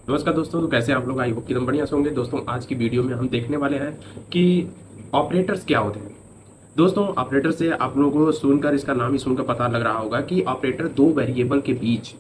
नमस्कार दोस्तों, तो कैसे हैं आप लोग। आई होप कि एकदम बढ़िया से होंगे। दोस्तों आज की वीडियो में हम देखने वाले हैं कि ऑपरेटर्स क्या होते हैं। दोस्तों ऑपरेटर से आप लोगों को सुनकर, इसका नाम ही सुनकर पता लग रहा होगा कि ऑपरेटर दो वेरिएबल के बीच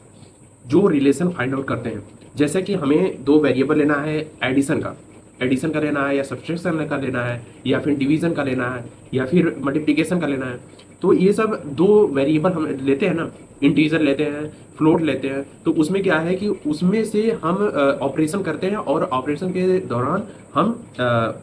जो रिलेशन फाइंड आउट करते हैं। जैसे कि हमें दो वेरिएबल लेना है, एडिशन का लेना है, या सब्सट्रैक्शन का लेना है, या फिर डिवीजन का लेना है, या फिर मल्टीप्लिकेशन का लेना है। तो ये सब दो वेरिएबल हम लेते हैं ना, इंटीजर लेते हैं, फ्लोट लेते हैं। तो उसमें क्या है कि उसमें से हम ऑपरेशन करते हैं और ऑपरेशन के दौरान हम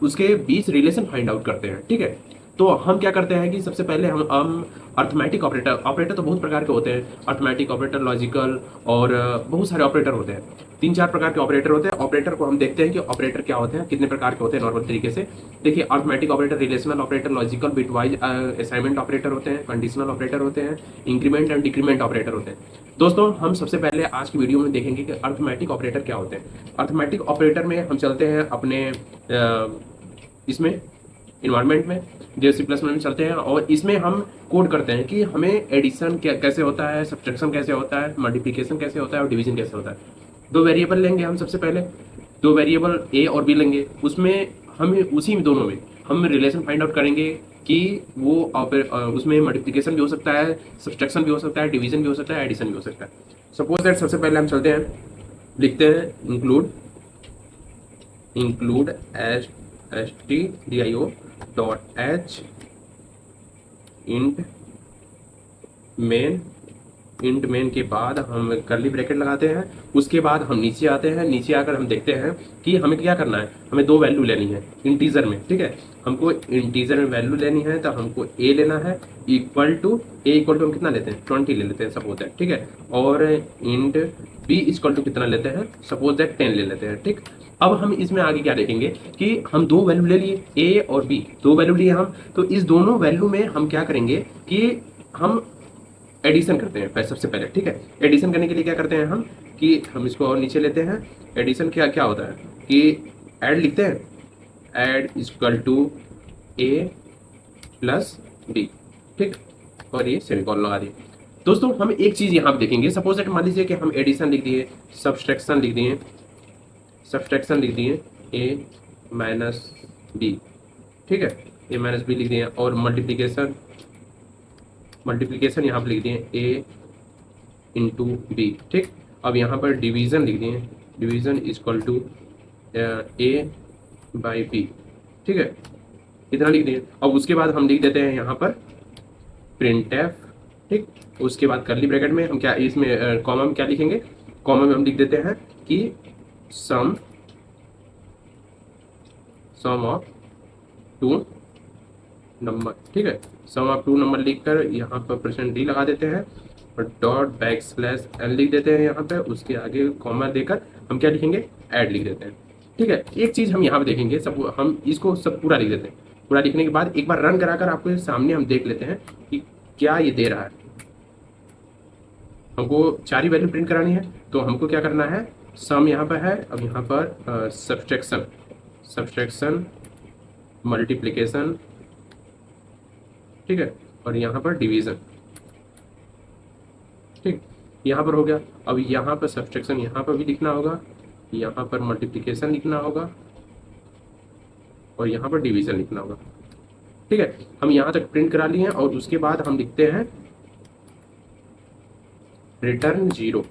उसके बीच रिलेशन फाइंड आउट करते हैं। ठीक है, तो हम क्या करते हैं कि सबसे पहले हम अर्थमेटिक ऑपरेटर तो बहुत प्रकार के होते हैं। अर्थमेटिक ऑपरेटर, लॉजिकल, और बहुत सारे ऑपरेटर होते हैं। तीन चार प्रकार के ऑपरेटर होते हैं। ऑपरेटर को हम देखते हैं कि ऑपरेटर क्या होते हैं, कितने प्रकार के होते हैं नॉर्मल तरीके से। देखिए, arithmetic operator, relational operator, logical, bitwise assignment operator होते हैं, कंडीशनल ऑपरेटर होते हैं, इंक्रीमेंट एंड डिक्रीमेंट ऑपरेटर होते हैं। दोस्तों हम सबसे पहले आज की वीडियो में देखेंगे कि अर्थमेटिक ऑपरेटर क्या होते हैं। अर्थमेटिक ऑपरेटर में हम चलते हैं अपने इसमें इन्वायरमेंट में, जो सी प्लस में चलते हैं, और इसमें हम कोड करते हैं कि हमें एडिशन कैसे होता है, सब्ट्रैक्शन कैसे होता है, मल्टीप्लिकेशन कैसे होता है, और डिवीजन कैसे होता है। दो वेरिएबल लेंगे हम सबसे पहले, दो वेरिएबल ए और बी लेंगे। उसमें हमें उसी में दोनों में हम रिलेशन फाइंड आउट करेंगे कि वो उसमें मल्टीप्लिकेशन भी हो सकता है, सब्ट्रैक्शन भी हो सकता है, डिवीजन भी हो सकता है, एडिशन भी हो सकता है। सपोज दैट सबसे पहले हम चलते हैं, लिखते हैं include stdio dot H int main के बाद हम कर्ली ब्रैकेट लगाते हैं। उसके बाद हम नीचे आते हैं। नीचे आकर हम देखते हैं कि हमें क्या करना है। हमें दो वैल्यू लेनी है इंटीजर में। ठीक है, हमको इंटीजर में वैल्यू लेनी है, तो हमको ए लेना है इक्वल टू हम कितना लेते हैं, 20 ले लेते हैं सपोज दैट। ठीक है, और इंट बी इक्वल टू कितना लेते हैं, सपोज दैट 10 ले लेते हैं। ठीक, अब हम इसमें आगे क्या देखेंगे कि हम दो वैल्यू ले लिए, ए और बी, दो वैल्यू लिए हम। तो इस दोनों वैल्यू में हम क्या करेंगे कि हम एडिशन करते हैं सबसे पहले। ठीक है, एडिशन करने के लिए क्या करते हैं हम कि हम इसको और नीचे लेते हैं। एडिशन क्या क्या होता है कि ऐड लिखते हैं, add equal to A plus B. ठीक, और ये सेमीकोलन लगा दिए। दोस्तों हम एक चीज यहाँ पे देखेंगे, सपोज दैट मान लीजिए कि हम एडिशन लिख दिए, सब्सट्रैक्शन लिख दिए ए माइनस बी। ठीक है, ए माइनस बी लिख दिए, और मल्टीप्लिकेशन यहाँ पर लिख दिए ए इंटू बी। ठीक, अब यहाँ पर डिवीज़न लिख दिए, division equal to A by B. ठीक है, इतना लिख दिए। अब उसके बाद हम लिख देते हैं यहाँ पर प्रिंट एफ। ठीक, उसके बाद करली ब्रैकेट में हम क्या, इसमें कॉमा में क्या लिखेंगे, कॉमा में हम लिख देते हैं कि सम ऑफ टू नंबर। ठीक है, सम ऑफ टू नंबर लिखकर यहाँ पर परसेंट डी लगा देते हैं, और डॉट बैक स्लैश एन लिख देते हैं यहाँ पे। उसके आगे कॉमा देकर हम क्या लिखेंगे, ऐड लिख देते हैं। ठीक है, एक चीज़ हम यहाँ पे देखेंगे, सब हम इसको सब पूरा लिख देते हैं। पूरा लिखने के बाद एक बार रन कराकर आपके सामने हम देख लेते हैं कि क्या ये दे रहा है। हमको चार ही वैल्यू प्रिंट करानी है, तो हमको क्या करना है, सम यहाँ पर है, अब यहाँ पर सब्सट्रैक्शन मल्टीप्लिकेशन। ठीक है, और यहाँ पर डिवीज़न। ठीक, यहाँ पर हो गया। अब यहाँ पर सब्सट्रैक्शन यहाँ पर भी लिखना होगा, यहाँ पर मल्टीप्लिकेशन लिखना होगा, और यहाँ पर डिवीज़न लिखना होगा। ठीक है, हम यहाँ तक प्रिंट करा लिए हैं, और उसके बाद हम लिखते हैं रिटर्न 0।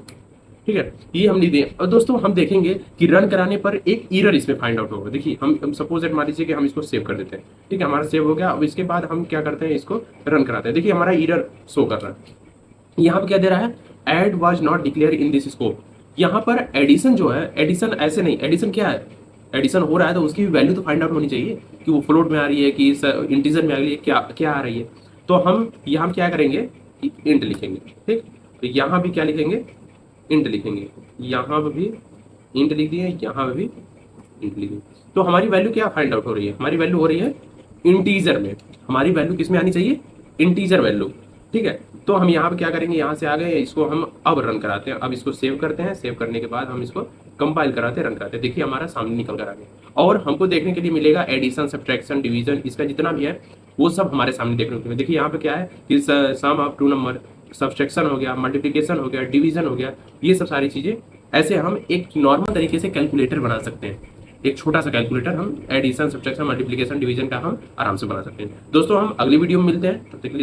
ठीक है, ये हम लिख दिए। और दोस्तों हम देखेंगे कि रन कराने पर एक एरर इसमें फाइंड आउट होगा। देखिए, हम सपोज दैट मान लीजिए कि हम इसको सेव कर देते हैं। ठीक है, हमारा सेव हो गया। अब इसके बाद हम क्या करते हैं, इसको रन कराते हैं। देखिए हमारा एरर शो कर रहा है। यहाँ पर क्या दे रहा है, add was not declare in this scope. यहाँ पर एडिशन जो है, एडिशन ऐसे नहीं, एडिशन क्या है, एडिशन हो रहा है तो उसकी भी वैल्यू तो फाइंड आउट होनी चाहिए कि वो फ्लोट में आ रही है कि इंटीजर में आ रही है, क्या क्या आ रही है। तो हम यहाँ क्या करेंगे कि इंट लिखेंगे। ठीक, तो यहाँ भी क्या लिखेंगे, इंट लिखेंगे। यहाँ पर भी इंट लिख दिए, यहाँ पर भी इंट लिख दिए। तो हमारी वैल्यू क्या फाइंड आउट हो रही है, हमारी वैल्यू हो रही है इंटीजर में। हमारी वैल्यू किस में आनी चाहिए, इंटीजर वैल्यू। ठीक है, तो हम यहाँ पे क्या करेंगे, यहाँ से आ गए, इसको हम अब रन कराते हैं। अब इसको सेव करते हैं, सेव करने के बाद हम इसको कंपाइल कराते हैं, रन कराते हैं। देखिए हमारा सामने निकल कर आ गया, और हमको देखने के लिए मिलेगा एडिशन, सब्ट्रैक्शन, डिवीजन, इसका जितना भी है वो सब हमारे सामने देखने को मिलेगा। देखिए यहाँ पे क्या है कि सम ऑफ टू नंबर, सब्ट्रैक्शन हो गया, मल्टीप्लिकेशन हो गया, डिवीजन हो गया, ये सब सारी चीज़ें ऐसे हम एक नॉर्मल तरीके से कैलकुलेटर बना सकते हैं। एक छोटा सा कैलकुलेटर हम एडिशन, सब्ट्रैक्शन, मल्टीप्लिकेशन, डिवीजन का हम आराम से बना सकते हैं। दोस्तों हम अगली वीडियो में मिलते हैं, तब तक के लिए